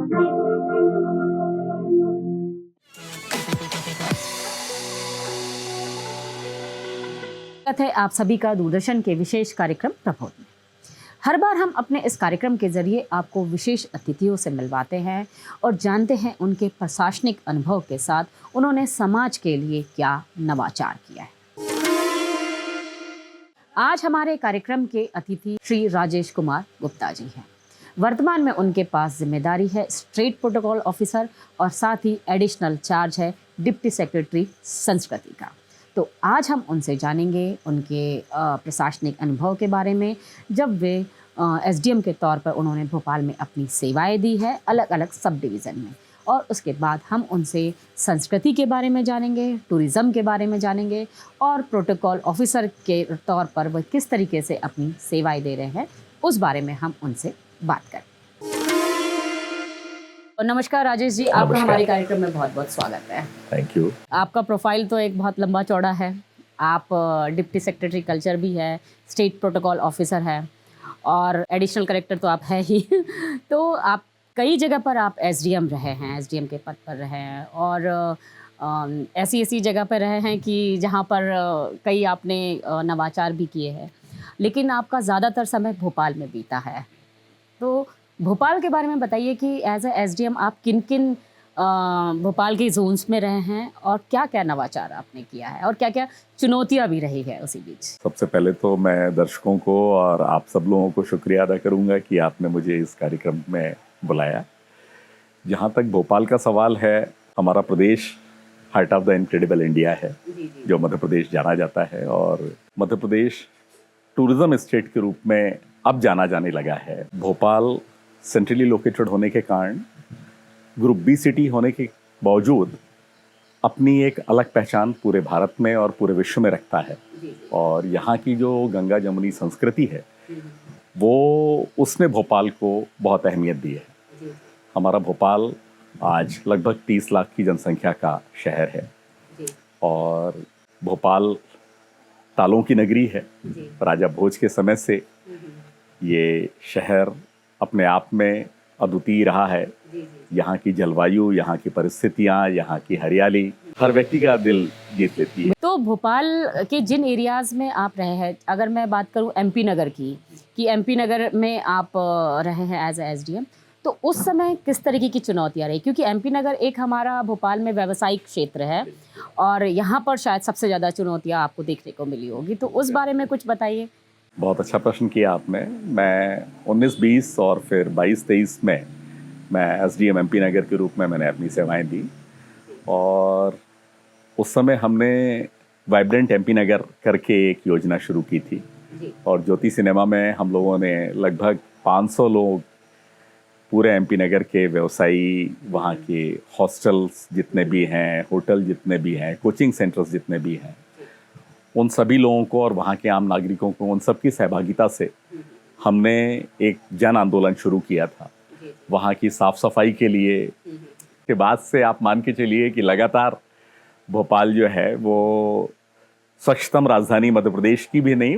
स्वागत है आप सभी का दूरदर्शन के विशेष कार्यक्रम प्रबोध में। हर बार हम अपने इस कार्यक्रम के जरिए आपको विशेष अतिथियों से मिलवाते हैं और जानते हैं उनके प्रशासनिक अनुभव के साथ उन्होंने समाज के लिए क्या नवाचार किया है। आज हमारे कार्यक्रम के अतिथि श्री राजेश कुमार गुप्ता जी हैं। वर्तमान में उनके पास जिम्मेदारी है स्टेट प्रोटोकॉल ऑफिसर और साथ ही एडिशनल चार्ज है डिप्टी सेक्रेटरी संस्कृति का। तो आज हम उनसे जानेंगे उनके प्रशासनिक अनुभव के बारे में, जब वे एसडीएम के तौर पर उन्होंने भोपाल में अपनी सेवाएं दी है अलग अलग सब डिवीज़न में। और उसके बाद हम उनसे संस्कृति के बारे में जानेंगे, टूरिज़्म के बारे में जानेंगे और प्रोटोकॉल ऑफिसर के तौर पर वह किस तरीके से अपनी सेवाएं दे रहे हैं उस बारे में हम उनसे बात करें। नमस्कार राजेश जी, आपका हमारे कार्यक्रम में बहुत बहुत स्वागत है। Thank you. आपका प्रोफाइल तो एक बहुत लंबा चौड़ा है। आप डिप्टी सेक्रेटरी कल्चर भी है, स्टेट प्रोटोकॉल ऑफिसर है और एडिशनल कलेक्टर तो आप है ही तो आप कई जगह पर आप एसडीएम रहे हैं, एसडीएम के पद पर रहे हैं और ऐसी जगह पर रहे हैं कि जहाँ पर कई आपने नवाचार भी किए हैं, लेकिन आपका ज़्यादातर समय भोपाल में बीता है। तो भोपाल के बारे में बताइए कि एज ए एसडीएम आप किन किन भोपाल के जोन्स में रहे हैं और क्या क्या नवाचार आपने किया है और क्या क्या चुनौतियां भी रही है उसी बीच। सबसे पहले तो मैं दर्शकों को और आप सब लोगों को शुक्रिया अदा करूंगा कि आपने मुझे इस कार्यक्रम में बुलाया। जहाँ तक भोपाल का सवाल है, हमारा प्रदेश heart of the incredible India है जो मध्य प्रदेश जाना जाता है और मध्य प्रदेश टूरिज्म स्टेट के रूप में अब जाना जाने लगा है। भोपाल सेंट्रली लोकेटेड होने के कारण ग्रुप बी सिटी होने के बावजूद अपनी एक अलग पहचान पूरे भारत में और पूरे विश्व में रखता है और यहाँ की जो गंगा जमुनी संस्कृति है वो उसने भोपाल को बहुत अहमियत दी है। हमारा भोपाल आज लगभग 30 लाख की जनसंख्या का शहर है और भोपाल तालों की नगरी है। राजा भोज के समय से ये शहर अपने आप में अद्वितीय रहा है। यहाँ की जलवायु, यहाँ की परिस्थितियाँ, यहाँ की हरियाली हर व्यक्ति का दिल जीत लेती है। तो भोपाल के जिन एरियाज़ में आप रहे हैं, अगर मैं बात करूँ एमपी नगर की, कि एमपी नगर में आप रहे हैं एज ए एसडीएम, तो उस समय किस तरीके की चुनौतियाँ रही? क्योंकि एमपी नगर एक हमारा भोपाल में व्यावसायिक क्षेत्र है और यहाँ पर शायद सबसे ज़्यादा चुनौतियाँ आपको देखने को मिली होगी, तो उस बारे में कुछ बताइए। बहुत अच्छा प्रश्न किया आपने। मैं 19-20 और फिर 22-23 में मैं एसडीएम एमपी नगर के रूप में मैंने अपनी सेवाएं दी और उस समय हमने वाइब्रेंट एमपी नगर करके एक योजना शुरू की थी और ज्योति सिनेमा में हम लोगों ने लगभग 500 लोग पूरे एमपी नगर के व्यवसायी, वहाँ के हॉस्टल्स जितने भी हैं, होटल जितने भी हैं, कोचिंग सेंटर्स जितने भी हैं, उन सभी लोगों को और वहाँ के आम नागरिकों को, उन सब की सहभागिता से हमने एक जन आंदोलन शुरू किया था वहाँ की साफ सफाई के लिए। के बाद से आप मान के चलिए कि लगातार भोपाल जो है वो स्वच्छतम राजधानी मध्य प्रदेश की भी नहीं,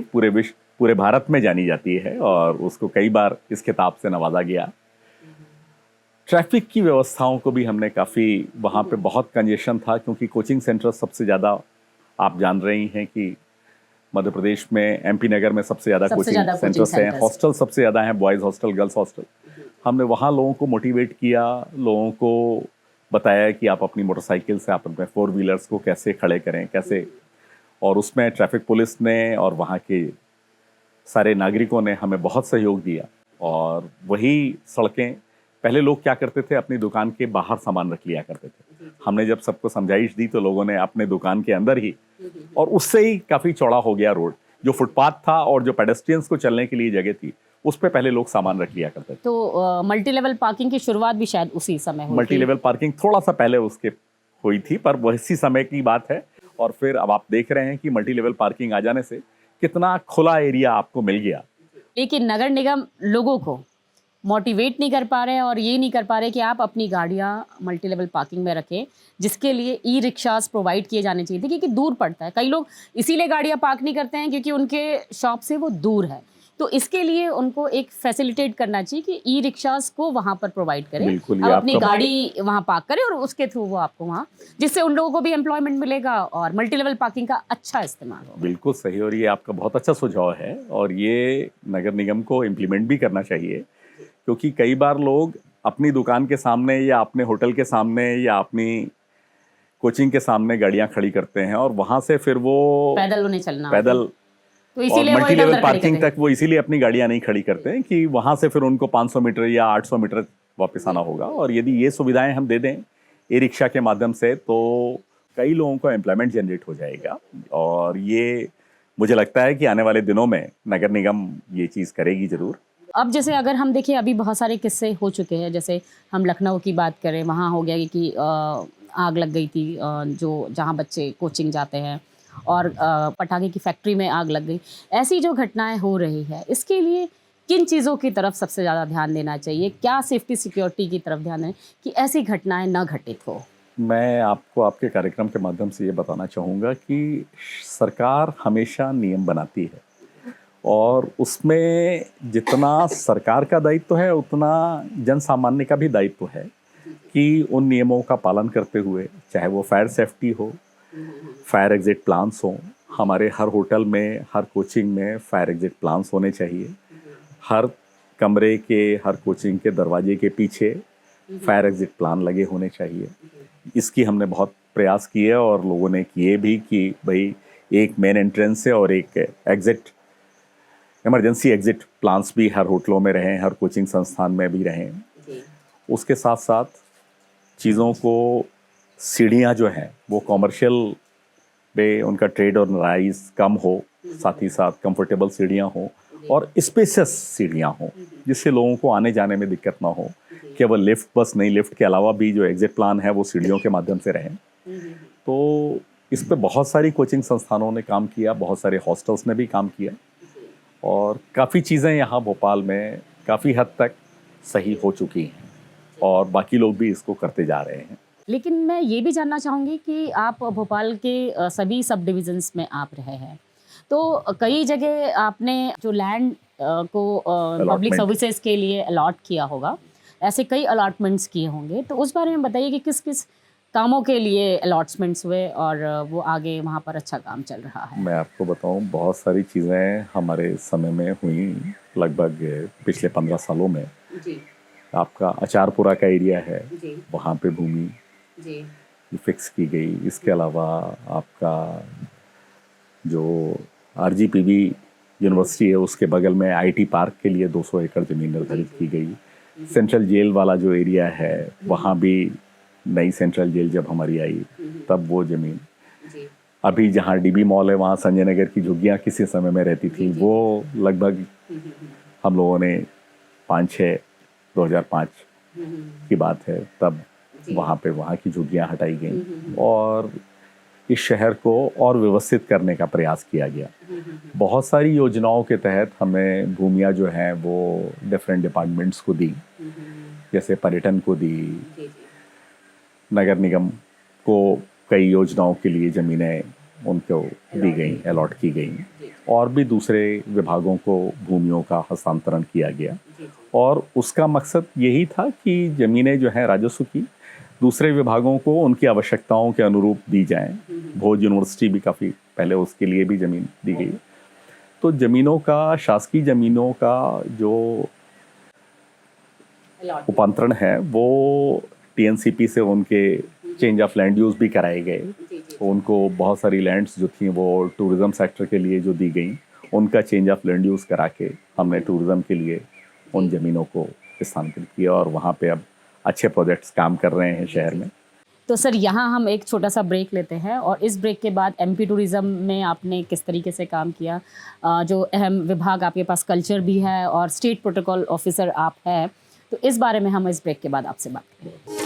पूरे भारत में जानी जाती है और उसको कई बार इस खिताब से नवाजा गया। ट्रैफिक की व्यवस्थाओं को भी हमने काफ़ी, वहाँ पे बहुत कंजेशन था क्योंकि कोचिंग सेंटर सबसे ज़्यादा, आप जान रही हैं कि मध्य प्रदेश में एमपी नगर में सबसे ज़्यादा कोचिंग सेंटर्स हैं, हॉस्टल सबसे ज़्यादा हैं, बॉयज़ हॉस्टल, गर्ल्स हॉस्टल। हमने वहाँ लोगों को मोटिवेट किया, लोगों को बताया कि आप अपनी मोटरसाइकिल से, आप अपने 4 व्हीलर्स को कैसे खड़े करें, कैसे, और उसमें ट्रैफिक पुलिस ने और वहाँ के सारे नागरिकों ने हमें बहुत सहयोग दिया। और वही सड़कें, पहले लोग क्या करते थे, अपनी दुकान के बाहर सामान रख लिया करते थे। हमने जब सबको समझाइश दी तो लोगों ने अपने दुकान के अंदर ही, और उससे ही काफ़ी चौड़ा हो गया रोड। जो फुटपाथ था और जो पेडेस्ट्रियंस को चलने के लिए जगह थी, उस पे पहले लोग सामान रख लिया करते थे। तो मल्टी लेवल पार्किंग की शुरुआत भी शायद उसी समय हुई। मल्टी लेवल पार्किंग थोड़ा सा पहले उसके हुई थी, पर वही समय की बात है। और फिर अब आप देख रहे हैं कि मल्टी लेवल पार्किंग आ जाने से कितना खुला एरिया आपको मिल गया। लेकिन नगर निगम लोगों को मोटिवेट नहीं कर पा रहे हैं और ये नहीं कर पा रहे कि आप अपनी गाड़ियाँ मल्टी लेवल पार्किंग में रखें, जिसके लिए ई रिक्शास प्रोवाइड किए जाने चाहिए थे, क्योंकि दूर पड़ता है। कई लोग इसीलिए गाड़ियाँ पार्क नहीं करते हैं क्योंकि उनके शॉप से वो दूर है। तो इसके लिए उनको एक फैसिलिटेट करना चाहिए कि ई रिक्शास को वहाँ पर प्रोवाइड करें, बिल्कुल, अब ये अपनी आपका गाड़ी वहाँ पार्क करें और उसके थ्रू वो आपको वहाँ, जिससे उन लोगों को भी एम्प्लॉयमेंट मिलेगा और मल्टी लेवल पार्किंग का अच्छा इस्तेमाल होगा। बिल्कुल सही, और ये आपका बहुत अच्छा सुझाव है और ये नगर निगम को इम्प्लीमेंट भी करना चाहिए, क्योंकि कई बार लोग अपनी दुकान के सामने या अपने होटल के सामने या अपनी कोचिंग के सामने गाड़ियां खड़ी करते हैं और वहां से फिर वो पैदल उन्हें चलना होता है। पैदल तो और इसीलिए वो मल्टी इधर लेवल उधर खड़ी पार्किंग करते हैं। तक वो इसीलिए अपनी गाड़ियां नहीं खड़ी करते हैं कि वहां से फिर उनको 500 मीटर या 800 मीटर वापस आना होगा। और यदि ये सुविधाएं हम दे दें ई रिक्शा के माध्यम से तो कई लोगों को एम्प्लॉयमेंट जनरेट हो जाएगा, और ये मुझे लगता है कि आने वाले दिनों में नगर निगम ये चीज़ करेगी ज़रूर। अब जैसे अगर हम देखें, अभी बहुत सारे किस्से हो चुके हैं, जैसे हम लखनऊ की बात करें, वहाँ हो गया कि आग लग गई थी, जो जहाँ बच्चे कोचिंग जाते हैं, और पटाखे की फैक्ट्री में आग लग गई। ऐसी जो घटनाएं हो रही है, इसके लिए किन चीज़ों की तरफ सबसे ज़्यादा ध्यान देना चाहिए? क्या सेफ्टी सिक्योरिटी की तरफ ध्यान दें कि ऐसी घटनाएं न घटित हो? मैं आपको आपके कार्यक्रम के माध्यम से ये बताना चाहूँगा कि सरकार हमेशा नियम बनाती है और उसमें जितना सरकार का दायित्व है उतना जन सामान्य का भी दायित्व है कि उन नियमों का पालन करते हुए, चाहे वो फायर सेफ्टी हो, फायर एग्जिट प्लान्स हों, हमारे हर होटल में, हर कोचिंग में फायर एग्जिट प्लान्स होने चाहिए। हर कमरे के, हर कोचिंग के दरवाजे के पीछे फायर एग्जिट प्लान लगे होने चाहिए। इसकी हमने बहुत प्रयास किए और लोगों ने किए भी कि भाई एक मेन एंट्रेंस है और एक एग्जिट, इमरजेंसी एग्जिट प्लान्स भी हर होटलों में रहें, हर कोचिंग संस्थान में भी रहें। उसके साथ साथ चीज़ों को, सीढ़ियाँ जो हैं वो कॉमर्शियल पे उनका ट्रेड और राइज कम हो, साथ ही साथ कंफर्टेबल सीढ़ियाँ हों और स्पेसियस सीढ़ियाँ हों, जिससे लोगों को आने जाने में दिक्कत ना हो। केवल लिफ्ट बस नहीं, लिफ्ट के अलावा भी जो एग्जिट प्लान है वो सीढ़ियों के माध्यम से रहें। तो इस पे बहुत सारी कोचिंग संस्थानों ने काम किया, बहुत सारे हॉस्टल्स ने भी काम किया और काफ़ी चीज़ें यहाँ भोपाल में काफ़ी हद तक सही हो चुकी हैं और बाकी लोग भी इसको करते जा रहे हैं। लेकिन मैं ये भी जानना चाहूँगी कि आप भोपाल के सभी सब डिविजन्स में आप रहे हैं, तो कई जगह आपने जो लैंड को पब्लिक Allotment। सर्विसेज के लिए अलॉट किया होगा, ऐसे कई अलॉटमेंट्स किए होंगे, तो उस बारे में बताइए कि किस किस कामों के लिए अलॉटमेंट्स हुए और वो आगे वहाँ पर अच्छा काम चल रहा है। मैं आपको बताऊं, बहुत सारी चीज़ें हमारे समय में हुई, लगभग पिछले 15 सालों में। जी आपका अचारपुरा का एरिया है, जी वहाँ पे भूमि जी फिक्स की गई। इसके अलावा आपका जो RGPV यूनिवर्सिटी है उसके बगल में IT पार्क के लिए 200 एकड़ ज़मीन निर्धारित की गई। सेंट्रल जेल वाला जो एरिया है वहाँ भी नई सेंट्रल जेल जब हमारी आई तब वो ज़मीन, अभी जहाँ DB मॉल है वहाँ संजय नगर की झुग्गियाँ किसी समय में रहती थी, वो लगभग हम लोगों ने 2005 की बात है, तब वहाँ पे वहाँ की झुग्गियाँ हटाई गई और इस शहर को और व्यवस्थित करने का प्रयास किया गया। बहुत सारी योजनाओं के तहत हमें भूमियाँ जो हैं वो डिफरेंट डिपार्टमेंट्स को दी, जैसे पर्यटन को दी, नगर निगम को कई योजनाओं के लिए ज़मीनें उनको दी गई, अलॉट की गई और भी दूसरे विभागों को भूमियों का हस्तांतरण किया गया। और उसका मकसद यही था कि ज़मीनें जो हैं राजस्व की दूसरे विभागों को उनकी आवश्यकताओं के अनुरूप दी जाएं। भोज यूनिवर्सिटी भी काफ़ी पहले उसके लिए भी ज़मीन दी गई। तो ज़मीनों का, शासकीय ज़मीनों का जो उपांतरण है वो TNCP से उनके चेंज ऑफ लैंड यूज़ भी कराए गए। तो उनको बहुत सारी लैंड्स जो थी वो टूरिज़्म सेक्टर के लिए जो दी गई, उनका चेंज ऑफ लैंड यूज़ करा के हमने टूरिज़्म के लिए उन ज़मीनों को स्थानांतरित किया और वहाँ पे अब अच्छे प्रोजेक्ट्स काम कर रहे हैं शहर में। तो सर यहाँ हम एक छोटा सा ब्रेक लेते हैं और इस ब्रेक के बाद MP टूरिज़्म में आपने किस तरीके से काम किया, जो अहम विभाग आपके पास कल्चर भी है और स्टेट प्रोटोकॉल ऑफिसर आप हैं, तो इस बारे में हम इस ब्रेक के बाद आपसे बात करेंगे।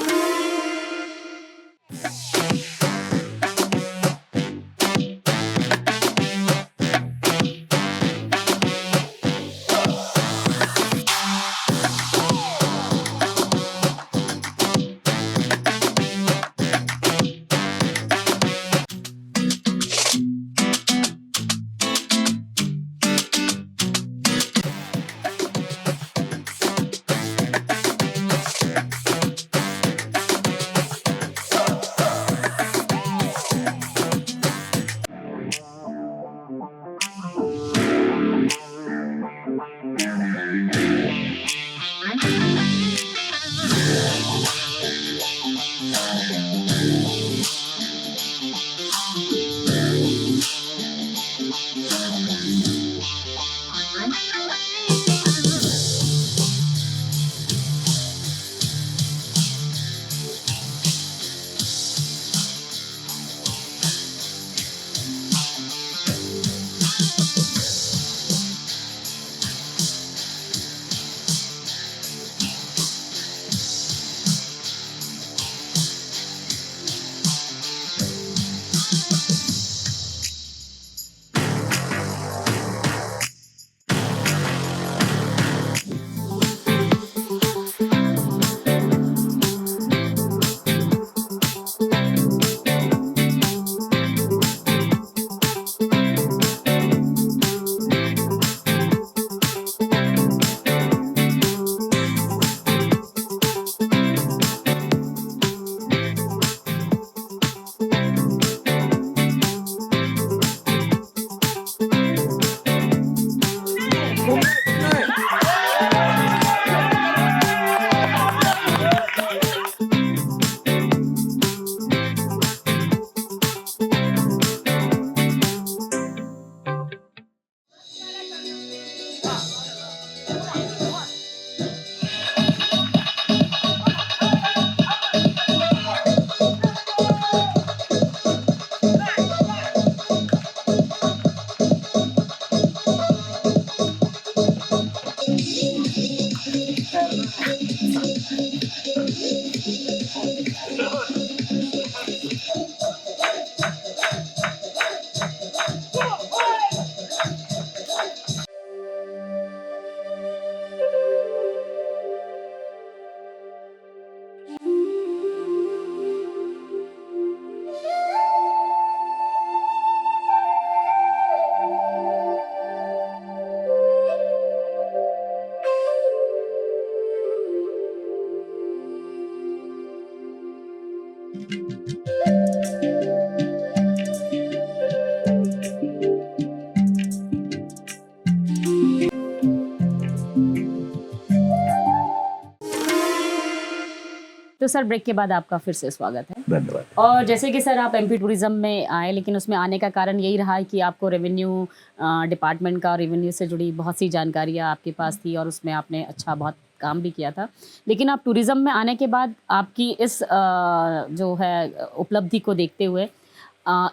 तो सर ब्रेक के बाद आपका फिर से स्वागत है। धन्यवाद। और जैसे कि सर आप एमपी टूरिज्म में आए, लेकिन उसमें आने का कारण यही रहा है कि आपको रेवेन्यू डिपार्टमेंट का, रेवेन्यू से जुड़ी बहुत सी जानकारियाँ आपके पास थी और उसमें आपने अच्छा बहुत काम भी किया था। लेकिन आप टूरिज्म में आने के बाद आपकी इस जो है उपलब्धि को देखते हुए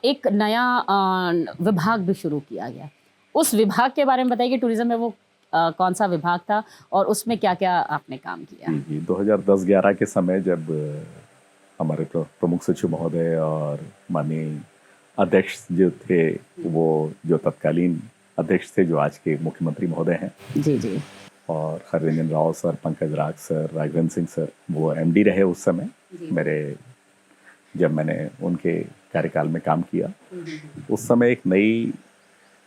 एक नया विभाग भी शुरू किया गया। उस विभाग के बारे में बताइए कि टूरिज्म में वो कौन सा विभाग था और उसमें क्या क्या आपने काम किया? जी 2010-11 के समय जब हमारे प्रमुख सचिव महोदय और माननीय अध्यक्ष जो थे, वो जो तत्कालीन अध्यक्ष थे, जो आज के मुख्यमंत्री महोदय हैं, जी जी, और हरविंदर राव सर, पंकज राज सर, राघवेंद्र सिंह सर, वो एमडी रहे उस समय मेरे, जब मैंने उनके कार्यकाल में काम किया। उस समय एक नई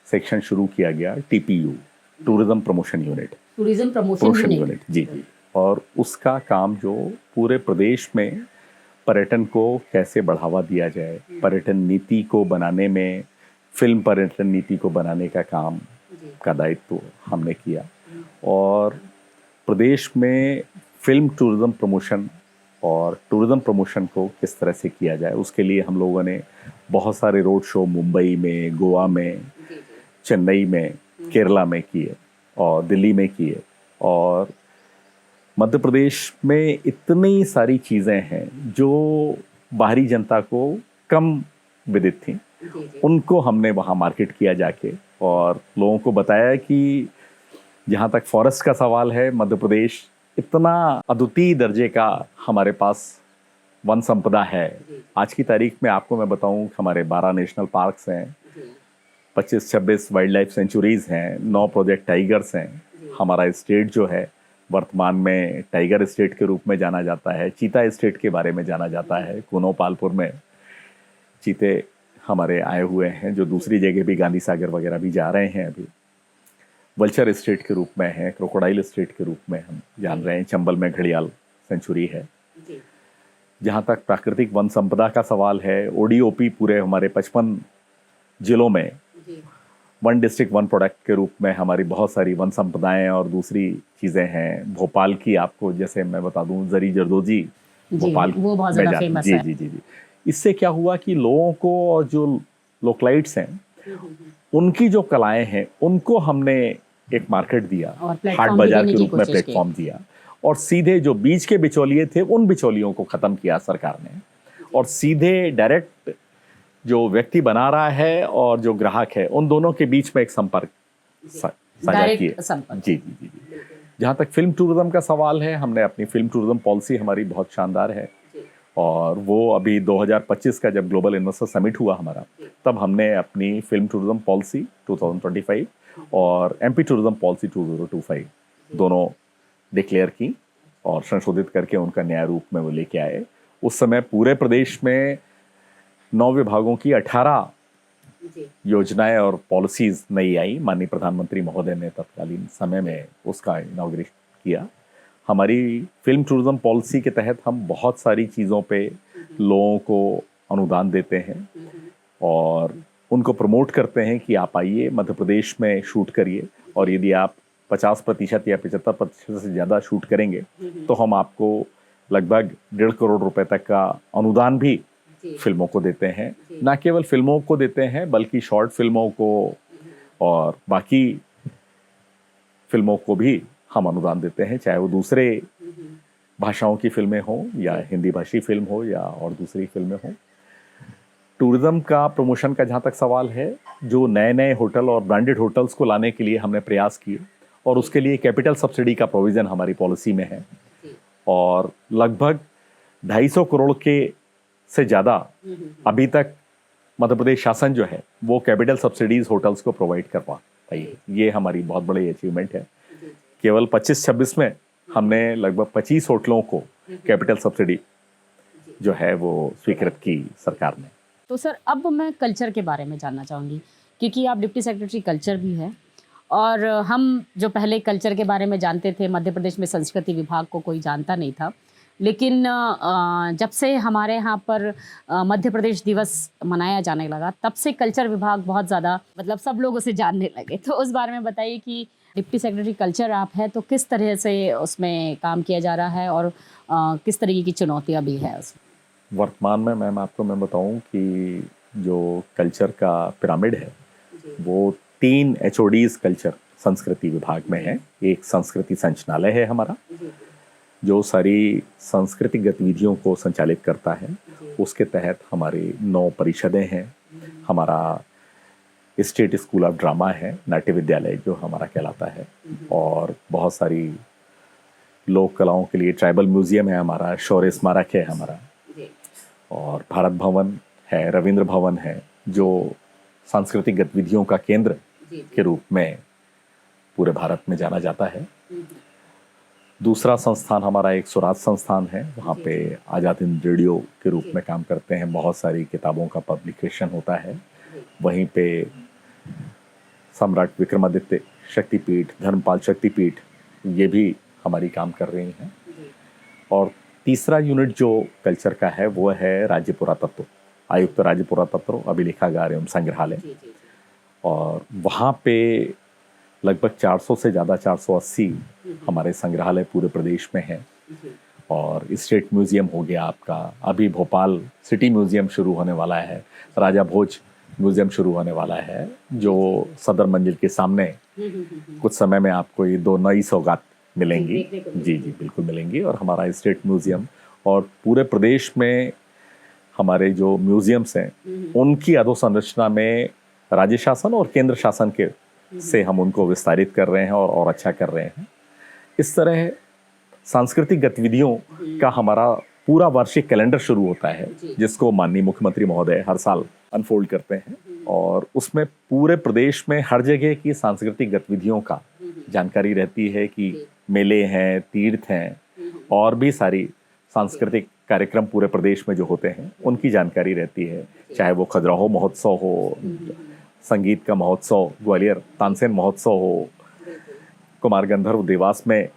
सेक्शन शुरू किया गया, TPU, tourism promotion unit, tourism promotion unit. जी जी। और उसका काम जो पूरे प्रदेश में पर्यटन को कैसे बढ़ावा दिया जाए, पर्यटन नीति को बनाने में, फिल्म पर्यटन नीति को बनाने का काम का दायित्व हमने किया। और प्रदेश में फिल्म टूरिज्म प्रमोशन और टूरिज्म प्रमोशन को किस तरह से किया जाए, उसके लिए हम लोगों ने बहुत सारे रोड शो मुंबई में, गोवा में, चेन्नई में, केरला में किए और दिल्ली में किए। और मध्य प्रदेश में इतनी सारी चीज़ें हैं जो बाहरी जनता को कम विदित थी, उनको हमने वहाँ मार्केट किया जाके और लोगों को बताया कि जहाँ तक फॉरेस्ट का सवाल है, मध्य प्रदेश इतना अद्वितीय दर्जे का हमारे पास वन संपदा है। आज की तारीख में आपको मैं बताऊं, हमारे 12 नेशनल पार्क्स हैं, 25-26 वाइल्ड लाइफ सेंचुरीज हैं, 9 प्रोजेक्ट टाइगर्स हैं। हमारा स्टेट जो है वर्तमान में टाइगर स्टेट के रूप में जाना जाता है, चीता स्टेट के बारे में जाना जाता है। कुनो पालपुर में चीते हमारे आए हुए हैं, जो दूसरी जगह भी, गांधी सागर वगैरह भी जा रहे हैं अभी। वल्चर स्टेट के रूप में है, क्रोकोडाइल स्टेट के रूप में हम जान रहे हैं। चंबल में घड़ियाल सेंचुरी है। जहाँ तक प्राकृतिक वन संपदा का सवाल है, ओडीओपी पूरे हमारे 55 जिलों में वन डिस्ट्रिक्ट वन प्रोडक्ट के रूप में हमारी बहुत सारी वन संपदाएं और दूसरी चीज़ें हैं। भोपाल की आपको जैसे मैं बता दूं, जरी जरदोजी भोपाल वो बहुत ज़्यादा फेमस है। जी जी जी। इससे क्या हुआ कि लोगों को, और जो लोकलाइट्स हैं, उनकी जो कलाएं हैं, उनको हमने एक मार्केट दिया, हाट बाजार के रूप में प्लेटफॉर्म दिया। और सीधे जो बीच के बिचौलिए थे, उन बिचौलियों को ख़त्म किया सरकार ने, और सीधे डायरेक्ट जो व्यक्ति बना रहा है और जो ग्राहक है, उन दोनों के बीच में एक संपर्क साझा किए। जी जी जी। जहाँ तक फिल्म टूरिज्म का सवाल है, हमने अपनी फिल्म टूरिज्म पॉलिसी हमारी बहुत शानदार है। और वो अभी 2025 का जब ग्लोबल इन्वेस्टर समिट हुआ हमारा, तब हमने अपनी फिल्म टूरिज्म पॉलिसी 2025 और एमपी टूरिज्म पॉलिसी 2025 दोनों डिक्लेयर की और संशोधित करके उनका न्याय रूप में वो लेके आए। उस समय पूरे प्रदेश में 9 विभागों की 18 योजनाएं और पॉलिसीज नई आई। माननीय प्रधानमंत्री महोदय ने तत्कालीन समय में उसका इनॉग्रेट किया। हमारी फिल्म टूरिज्म पॉलिसी के तहत हम बहुत सारी चीज़ों पे लोगों को अनुदान देते हैं और उनको प्रमोट करते हैं कि आप आइए मध्य प्रदेश में शूट करिए, और यदि आप 50% या 75% से ज़्यादा शूट करेंगे तो हम आपको लगभग 1.5 करोड़ रुपए तक का अनुदान भी फिल्मों को देते हैं। न केवल फिल्मों को देते हैं, बल्कि शॉर्ट फिल्मों को और बाकी फिल्मों को भी हम अनुदान देते हैं, चाहे वो दूसरे भाषाओं की फिल्में हों या हिंदी भाषी फिल्म हो या और दूसरी फिल्में हों। टूरिज्म का प्रमोशन का जहाँ तक सवाल है, जो नए नए होटल और ब्रांडेड होटल्स को लाने के लिए हमने प्रयास किए और उसके लिए कैपिटल सब्सिडी का प्रोविज़न हमारी पॉलिसी में है और लगभग 250 करोड़ के से ज़्यादा अभी तक मध्य प्रदेश शासन जो है वो कैपिटल सब्सिडीज होटल्स को प्रोवाइड कर पाई है। ये हमारी बहुत बड़ी अचीवमेंट है। केवल 25-26 में हमने लगभग 25 होटलों को कैपिटल सब्सिडी जो है वो स्वीकृत की सरकार ने। तो सर अब मैं कल्चर के बारे में जानना चाहूँगी, क्योंकि आप डिप्टी सेक्रेटरी कल्चर भी हैं और हम जो पहले कल्चर के बारे में जानते थे, मध्य प्रदेश में संस्कृति विभाग को कोई जानता नहीं था, लेकिन जब से हमारे यहाँ पर मध्य प्रदेश दिवस मनाया जाने लगा, तब से कल्चर विभाग बहुत ज़्यादा मतलब सब लोग उसे जानने लगे। तो उस बारे में बताइए कि डिप्टी सेक्रेटरी कल्चर आप हैं तो किस तरह से उसमें काम किया जा रहा है और किस तरीके की चुनौतियाँ भी है उसमें? वर्तमान में मैम आपको मैं बताऊं कि जो कल्चर का पिरामिड है वो 3 HODs कल्चर संस्कृति विभाग में है। एक संस्कृति संचालय है हमारा, जो सारी सांस्कृतिक गतिविधियों को संचालित करता है। उसके तहत हमारी 9 परिषदें हैं। हमारा स्टेट स्कूल ऑफ ड्रामा है, नाट्य विद्यालय जो हमारा कहलाता है, और बहुत सारी लोक कलाओं के लिए ट्राइबल म्यूजियम है हमारा, शौर्य स्मारक है हमारा, और भारत भवन है, रविंद्र भवन है, जो सांस्कृतिक गतिविधियों का केंद्र के रूप में पूरे भारत में जाना जाता है। दूसरा संस्थान हमारा एक स्वराज संस्थान है, वहाँ पे आज़ाद हिंद रेडियो के रूप में काम करते हैं। बहुत सारी किताबों का पब्लिकेशन होता है। वहीं पे सम्राट विक्रमादित्य शक्तिपीठ, धर्मपाल शक्तिपीठ, ये भी हमारी काम कर रही हैं। और तीसरा यूनिट जो कल्चर का है वो है राज्य पुरातत्व, आयुक्त राज्य पुरातत्व अभिलेखागार एवं संग्रहालय, और वहाँ पे लगभग 400 से ज़्यादा 480 हमारे संग्रहालय पूरे प्रदेश में हैं। और स्टेट म्यूजियम हो गया आपका, अभी भोपाल सिटी म्यूजियम शुरू होने वाला है, राजा भोज म्यूजियम शुरू होने वाला है, जो सदर मंजिल के सामने कुछ समय में आपको ये 2 नई सौगात मिलेंगी। जी जी बिल्कुल मिलेंगी। और हमारा स्टेट म्यूजियम और पूरे प्रदेश में हमारे जो म्यूजियम्स हैं उनकी अधोसंरचना में राज्य शासन और केंद्र शासन के से हम उनको विस्तारित कर रहे हैं और अच्छा कर रहे हैं। इस तरह सांस्कृतिक गतिविधियों का हमारा पूरा वार्षिक कैलेंडर शुरू होता है, जिसको माननीय मुख्यमंत्री महोदय हर साल अनफोल्ड करते हैं, और उसमें पूरे प्रदेश में हर जगह की सांस्कृतिक गतिविधियों का जानकारी रहती है कि मेले हैं, तीर्थ हैं, और भी सारी सांस्कृतिक कार्यक्रम पूरे प्रदेश में जो होते हैं उनकी जानकारी रहती है। चाहे वो खजुराहो महोत्सव हो, संगीत का महोत्सव ग्वालियर तानसेन महोत्सव हो, कुमार गंधर्व देवास में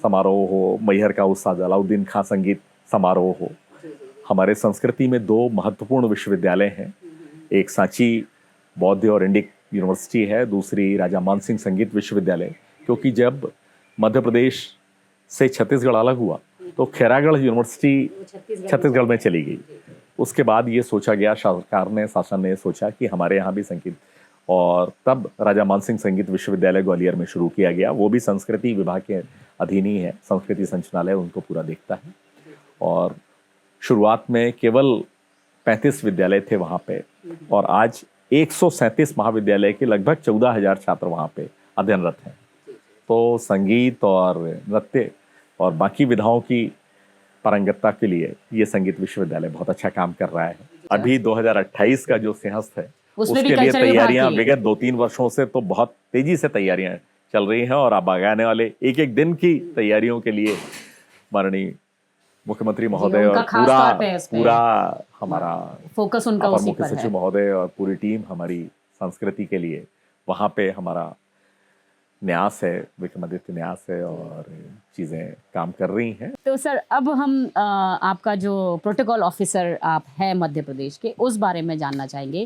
समारोह हो, मैहर का उस्ताद अलाउद्दीन खां संगीत समारोह हो। हमारे संस्कृति में 2 महत्वपूर्ण विश्वविद्यालय हैं, एक सांची बौद्ध और इंडिक यूनिवर्सिटी है, दूसरी राजा मानसिंह संगीत विश्वविद्यालय, क्योंकि जब मध्य प्रदेश से छत्तीसगढ़ अलग हुआ तो खैरागढ़ यूनिवर्सिटी छत्तीसगढ़ में चली गई। उसके बाद ये सोचा गया, सरकार ने, शासन ने सोचा कि हमारे यहाँ भी संगीत, और तब राजा मानसिंह संगीत विश्वविद्यालय ग्वालियर में शुरू किया गया। वो भी संस्कृति विभाग के अधीन ही है, संस्कृति संचालय उनको पूरा देखता है। और शुरुआत में केवल 35 विद्यालय थे वहाँ पे, और आज 137 महाविद्यालय के लगभग 14,000 छात्र वहाँ पे अध्ययनरत हैं। तो संगीत और नृत्य और बाकी विधाओं की पारंगतता के लिए ये संगीत विश्वविद्यालय बहुत अच्छा काम कर रहा है। अभी 2028 का जो सिंहस्थ है उसके लिए तैयारियां विगत 2-3 वर्षों से तो बहुत तेजी से तैयारियां चल रही हैं, और अब आने वाले एक दिन की तैयारियों के लिए माननीय मुख्यमंत्री महोदय और पूरा हमारा फोकस उनका अपर उसी मुख्य पर है। सचिव महोदय और पूरी टीम हमारी संस्कृति के लिए वहाँ पे हमारा न्यास है, विक्रमादित्य न्यास है, और चीज़ें काम कर रही हैं। तो सर अब हम आपका जो प्रोटोकॉल ऑफिसर आप हैं मध्य प्रदेश के, उस बारे में जानना चाहेंगे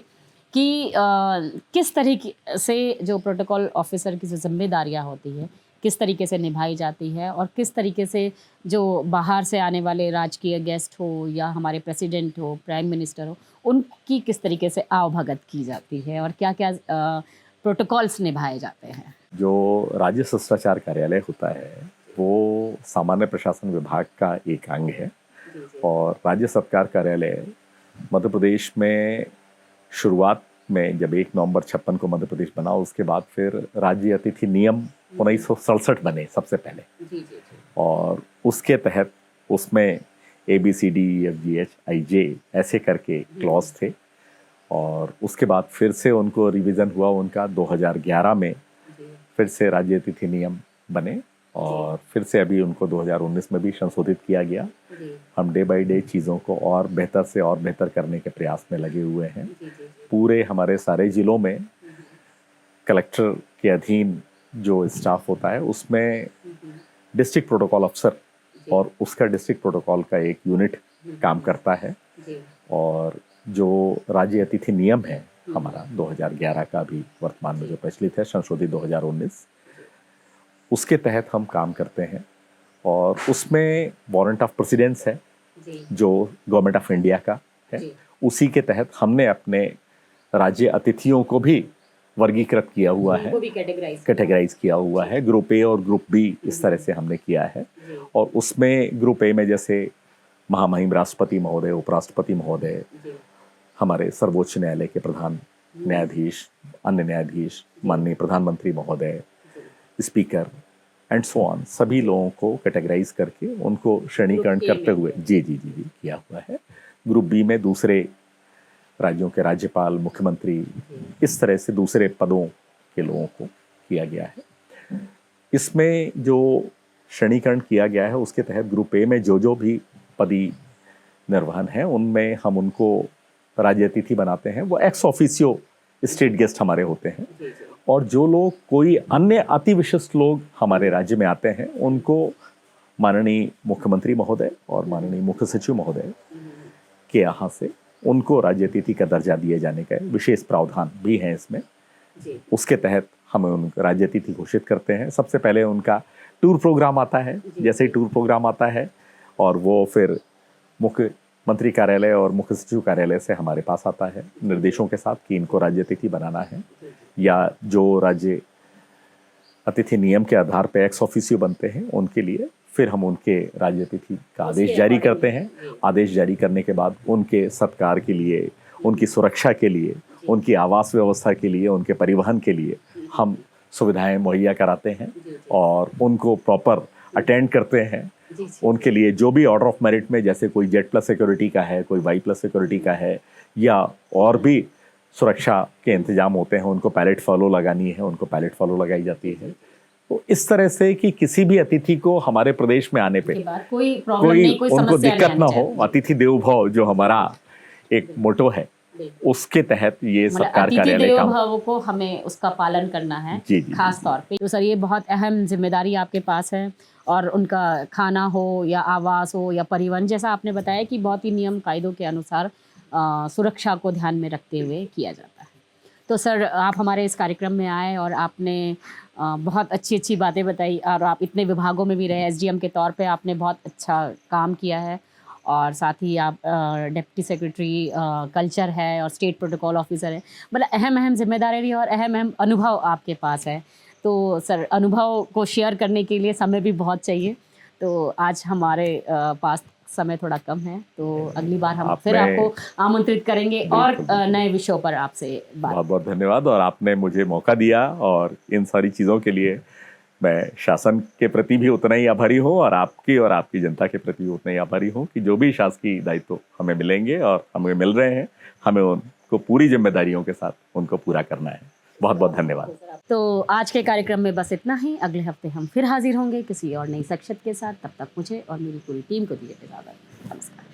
कि किस तरीके से जो प्रोटोकॉल ऑफिसर की जो जिम्मेदारियां होती है किस तरीके से निभाई जाती है, और किस तरीके से जो बाहर से आने वाले राजकीय गेस्ट हो या हमारे प्रेसिडेंट हो, प्राइम मिनिस्टर हो, उनकी किस तरीके से आवभगत की जाती है और क्या क्या प्रोटोकॉल्स निभाए जाते हैं। जो राज्य शिष्टाचार कार्यालय होता है वो सामान्य प्रशासन विभाग का एक अंग है और राज्य सत्कार कार्यालय मध्य प्रदेश में शुरुआत में जब 1 नवंबर 56 को मध्य प्रदेश बना, उसके बाद फिर राज्य अतिथि नियम 1967 बने सबसे पहले। और उसके तहत उसमें ABCDEFGHIJ ऐसे करके क्लॉज थे और उसके बाद फिर से उनको रिवीजन हुआ उनका 2011 में, फिर से राज्य अतिथि नियम बने और फिर से अभी उनको 2019 में भी संशोधित किया गया। हम डे बाय डे चीज़ों को और बेहतर से और बेहतर करने के प्रयास में लगे हुए हैं। पूरे हमारे सारे जिलों में कलेक्टर के अधीन जो स्टाफ होता है उसमें डिस्ट्रिक्ट प्रोटोकॉल अफसर और उसका डिस्ट्रिक्ट प्रोटोकॉल का एक यूनिट काम करता है। और जो राज्य अतिथि नियम है हमारा 2011 का भी वर्तमान में जो प्रचलित है, संशोधित 2019, उसके तहत हम काम करते हैं और उसमें वारंट ऑफ प्रेसिडेंस है जो गवर्नमेंट ऑफ इंडिया का है। उसी के तहत हमने अपने राज्य अतिथियों को भी वर्गीकृत किया हुआ है, कैटेगराइज किया हुआ है। ग्रुप ए और ग्रुप बी इस तरह से हमने किया है। और उसमें ग्रुप ए में जैसे महामहिम राष्ट्रपति महोदय, उपराष्ट्रपति महोदय, हमारे सर्वोच्च न्यायालय के प्रधान न्यायाधीश, अन्य न्यायाधीश, माननीय प्रधानमंत्री महोदय, स्पीकर एंड सो ऑन, सभी लोगों को कैटेगराइज करके उनको श्रेणीकरण करते हुए जी किया हुआ है। ग्रुप बी में दूसरे राज्यों के राज्यपाल, मुख्यमंत्री, इस तरह से दूसरे पदों के लोगों को किया गया है। इसमें जो श्रेणीकरण किया गया है उसके तहत ग्रुप ए में जो भी पदी निर्वहन है उनमें हम उनको राज्य अतिथि बनाते हैं। वो एक्स ऑफिसियो स्टेट गेस्ट हमारे होते हैं। और जो लोग कोई अन्य अति विशिष्ट लोग हमारे राज्य में आते हैं उनको माननीय मुख्यमंत्री महोदय और माननीय मुख्य सचिव महोदय के यहाँ से उनको राज्य अतिथि का दर्जा दिए जाने का विशेष प्रावधान भी है इसमें। उसके तहत हम उन राज्य अतिथि घोषित करते हैं। सबसे पहले उनका टूर प्रोग्राम आता है। जैसे ही टूर प्रोग्राम आता है और वो फिर मुख्यमंत्री कार्यालय और मुख्य सचिव कार्यालय से हमारे पास आता है निर्देशों के साथ कि इनको राज्य अतिथि बनाना है, या जो राज्य अतिथि नियम के आधार पर एक्स ऑफिसियो बनते हैं उनके लिए फिर हम उनके राज्य अतिथि का आदेश जारी करते हैं। आदेश जारी करने के बाद उनके सत्कार के लिए, उनकी सुरक्षा के लिए, उनकी आवास व्यवस्था के लिए, उनके परिवहन के लिए हम सुविधाएं मुहैया कराते हैं और उनको प्रॉपर अटेंड करते हैं। उनके लिए जो भी ऑर्डर ऑफ मेरिट में, जैसे कोई जेड प्लस सिक्योरिटी का है, कोई वाई प्लस सिक्योरिटी का है, या और भी सुरक्षा के इंतजाम होते हैं, उनको पैलेट फॉलो लगानी है, उनको पैलेट फॉलो लगाई जाती है। तो इस तरह से कि किसी भी अतिथि को हमारे प्रदेश में आने पे कोई उनको दिक्कत ना हो। अतिथि देवो भव जो हमारा एक मोटो है, उसके तहत ये सरकार कार्यालय देवो भव को हमें उसका पालन करना है खास तौर पे। तो सर ये बहुत अहम जिम्मेदारी आपके पास है और उनका खाना हो या आवास हो या परिवहन, जैसा आपने बताया कि बहुत ही नियम कायदों के अनुसार सुरक्षा को ध्यान में रखते हुए किया जाता है। तो सर आप हमारे इस कार्यक्रम में आए और आपने बहुत अच्छी बातें बताई और आप इतने विभागों में भी रहे, SDM के तौर पे आपने बहुत अच्छा काम किया है और साथ ही आप डिप्टी सेक्रेटरी कल्चर है और स्टेट प्रोटोकॉल ऑफिसर है। मतलब अहम जिम्मेदारी और अहम अनुभव आपके पास है। तो सर अनुभव को शेयर करने के लिए समय भी बहुत चाहिए, तो आज हमारे पास समय थोड़ा कम है, तो अगली बार हम फिर आपको आमंत्रित करेंगे और नए विषयों पर आपसे बात। बहुत बहुत धन्यवाद। और आपने मुझे मौका दिया और इन सारी चीज़ों के लिए मैं शासन के प्रति भी उतना ही आभारी हूँ और आपकी जनता के प्रति भी उतना ही आभारी हूँ कि जो भी शासकीय दायित्व हमें मिलेंगे और हमें मिल रहे हैं, हमें उनको पूरी जिम्मेदारियों के साथ उनको पूरा करना है। बहुत बहुत धन्यवाद। तो आज के कार्यक्रम में बस इतना ही। अगले हफ्ते हम फिर हाजिर होंगे किसी और नई शख्सियत के साथ। तब तक मुझे और मेरी पूरी टीम को दिए इजाज़त। नमस्कार।